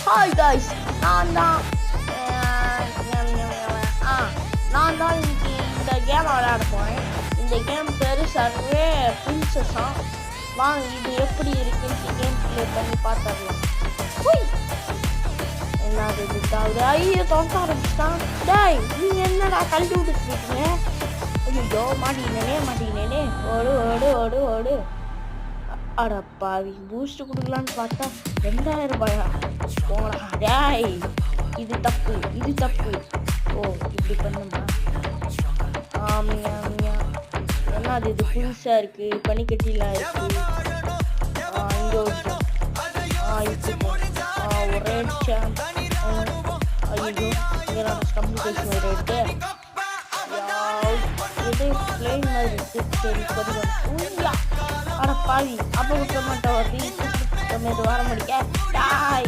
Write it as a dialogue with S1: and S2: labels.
S1: Hi guys, நான் தான் நான் தான் இன்னைக்கு இந்த கேம் விளையாட போகிறேன். இந்த கேம் பேர் சர்வே பிரின்சஸா. வாங்க இது எப்படி இருக்குன்னு கேம் ப்ளே பண்ணி பார்த்துடலாம். என்னது இதுக்காவது ஐயோ தொட்ட ஆரம்பிச்சிட்டான். டேய் நீங்கள் என்னடா கழட்டி விட்டுருக்கீங்க? ஐயோ மாட்டினேனே ஓடு ஓடு ஓடு ஓடு. அடப்பாவி பூஸ்ட் கொடுக்கலான்னு பார்த்தா 2000 ரூபாயா? போங்கடா. டேய் இது தப்பு. ஓ இப்படி பண்ணுமா? ஆமியா என்ன அது இது புதுசாக இருக்குது, பனிக்கட்டிலாம் இருக்குது. இங்கே ஒரு ரேட் சாம். ஐயோ இங்கே நம்ம கம்யூனிகேஷன் ரேட்டு இது பிளேன் மாதிரி இருக்குது. சரி பதிவு அட பாவி அப்போ விட்ட மாட்டேன் வருது. வர முடிக்க.